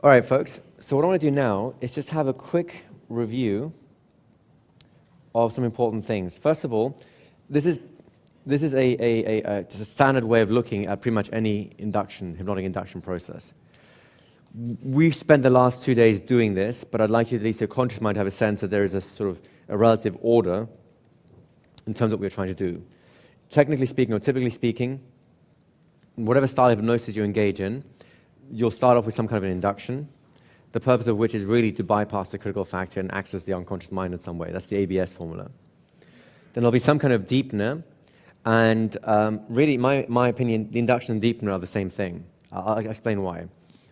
All right, folks. So what I want to do now is just have a quick review of some important things. First of all, this is just a standard way of looking at pretty much any hypnotic induction process. We've spent the last 2 days doing this, but I'd like you, at least your conscious mind, to have a sense that there is a sort of a relative order in terms of what we're trying to do. Technically speaking, or typically speaking, whatever style of hypnosis you engage in, you'll start off with some kind of an induction, the purpose of which is really to bypass the critical factor and access the unconscious mind in some way. That's the ABS formula. Then there'll be some kind of deepener, and really, in my opinion, the induction and deepener are the same thing. I'll explain why.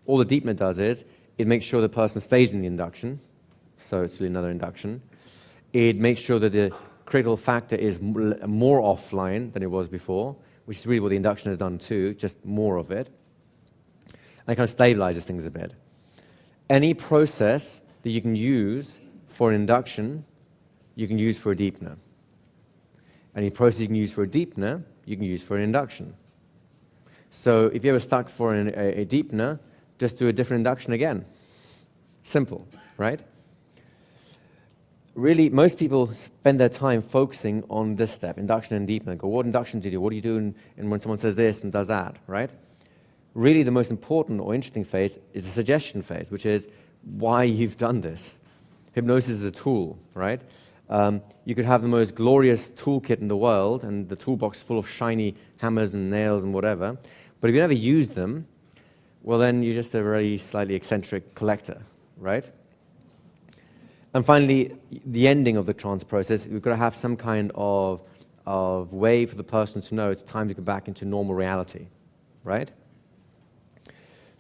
All the deepener does is it makes sure the person stays in the induction, so it's really another induction. It makes sure that the critical factor is more offline than it was before, which is really what the induction has done too, just more of it. And it kind of stabilizes things a bit. Any process that you can use for an induction, you can use for a deepener. Any process you can use for a deepener, you can use for an induction. So if you're ever stuck for a deepener, just do a different induction again. Simple, right? Really, most people spend their time focusing on this step, induction and deepener. Go, what induction do you do? What do you do when someone says this and does that, right? Really, the most important or interesting phase is the suggestion phase, which is why you've done this. Hypnosis is a tool, right? You could have the most glorious toolkit in the world and the toolbox full of shiny hammers and nails and whatever, but if you never use them, well, then you're just a very slightly eccentric collector, right? And finally, the ending of the trance process, we've got to have some kind of way for the person to know it's time to go back into normal reality, right?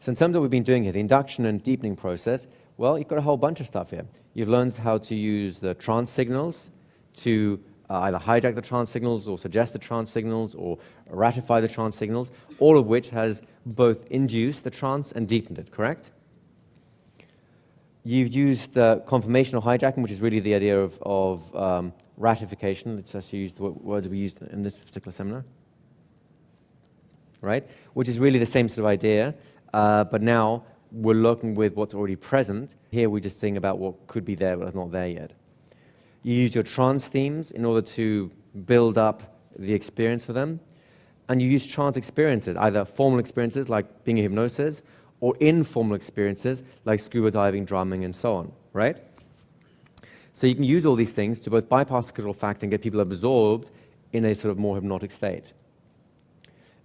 So in terms of what we've been doing here, the induction and deepening process, well, you've got a whole bunch of stuff here. You've learned how to use the trance signals to either hijack the trance signals or suggest the trance signals or ratify the trance signals, all of which has both induced the trance and deepened it, correct? You've used confirmation or hijacking, which is really the idea of ratification. Let's just use the words we used in this particular seminar, right? Which is really the same sort of idea, but now we're looking with what's already present. Here we're just saying about what could be there but is not there yet. You use your trance themes in order to build up the experience for them, and you use trance experiences, either formal experiences like being in hypnosis, or informal experiences like scuba diving, drumming, and so on, right? So you can use all these things to both bypass the critical factor and get people absorbed in a sort of more hypnotic state.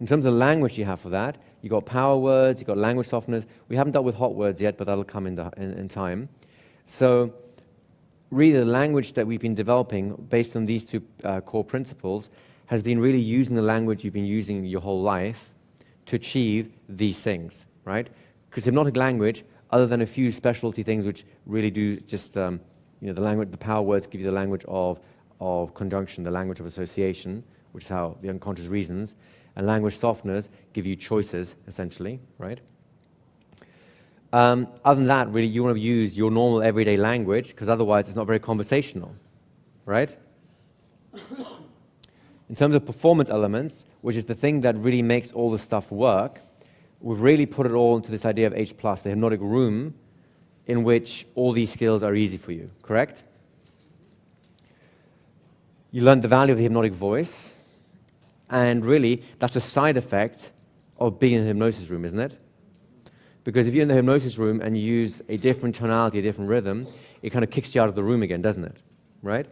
In terms of language you have for that, you've got power words, you've got language softeners. We haven't dealt with hot words yet, but that'll come in time. So really the language that we've been developing based on these two core principles has been really using the language you've been using your whole life to achieve these things, right? Because hypnotic language, other than a few specialty things which really do just, the language, the power words give you the language of conjunction, the language of association, which is how the unconscious reasons, and language softeners give you choices, essentially, right? Other than that, really, you want to use your normal everyday language, because otherwise it's not very conversational, right? In terms of performance elements, which is the thing that really makes all the stuff work, we've really put it all into this idea of H+, the hypnotic room, in which all these skills are easy for you, correct? You learned the value of the hypnotic voice, and really, that's a side effect of being in the hypnosis room, isn't it? Because if you're in the hypnosis room and you use a different tonality, a different rhythm, it kind of kicks you out of the room again, doesn't it? Right?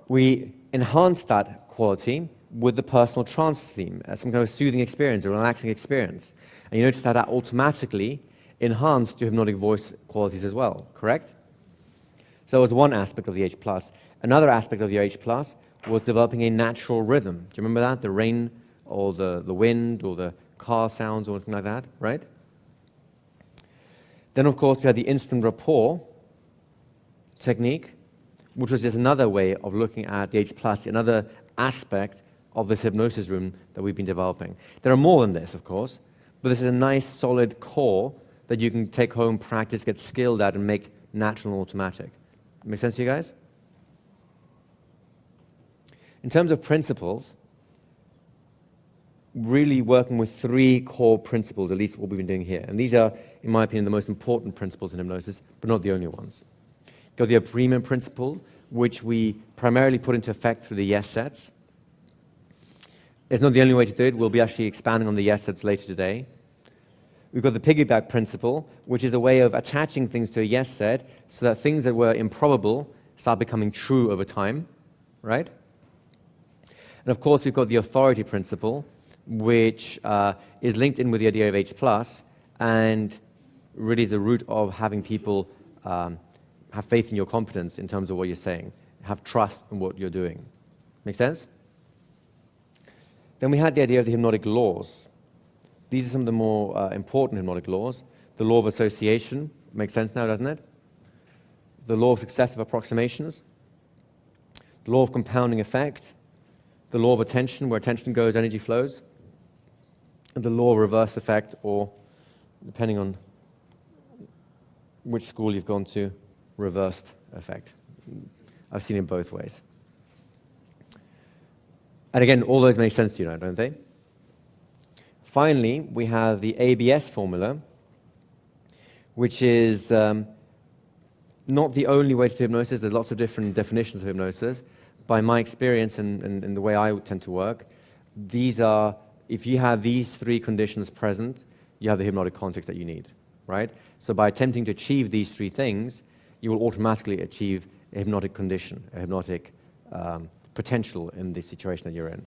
We enhance that quality with the personal trance theme, as some kind of soothing experience, a relaxing experience. And you notice that that automatically enhanced your hypnotic voice qualities as well, correct? So that was one aspect of the H+. Another aspect of the H+ was developing a natural rhythm. Do you remember that? The rain or the wind or the car sounds or anything like that, right? Then, of course, we had the instant rapport technique, which was just another way of looking at the H+, another aspect of this hypnosis room that we've been developing. There are more than this, of course, but this is a nice, solid core that you can take home, practice, get skilled at, and make natural and automatic. Make sense to you guys? In terms of principles, really working with three core principles, at least what we've been doing here. And these are, in my opinion, the most important principles in hypnosis, but not the only ones. You've got the agreement principle, which we primarily put into effect through the yes sets. It's not the only way to do it. We'll be actually expanding on the yes sets later today. We've got the piggyback principle, which is a way of attaching things to a yes set so that things that were improbable start becoming true over time, right? And of course, we've got the authority principle, which is linked in with the idea of H+, and really is the root of having people have faith in your competence in terms of what you're saying, have trust in what you're doing. Make sense? Then we had the idea of the hypnotic laws. These are some of the more important hypnotic laws. The law of association, makes sense now, doesn't it? The law of successive approximations, the law of compounding effect, the law of attention, where attention goes, energy flows, and the law of reverse effect, or depending on which school you've gone to, reversed effect. I've seen it both ways. And again, all those make sense to you now, don't they? Finally, we have the ABS formula, which is not the only way to do hypnosis. There's lots of different definitions of hypnosis. By my experience and the way I tend to work, these are, if you have these three conditions present, you have the hypnotic context that you need, right? So by attempting to achieve these three things, you will automatically achieve a hypnotic condition, a hypnotic potential in the situation that you're in.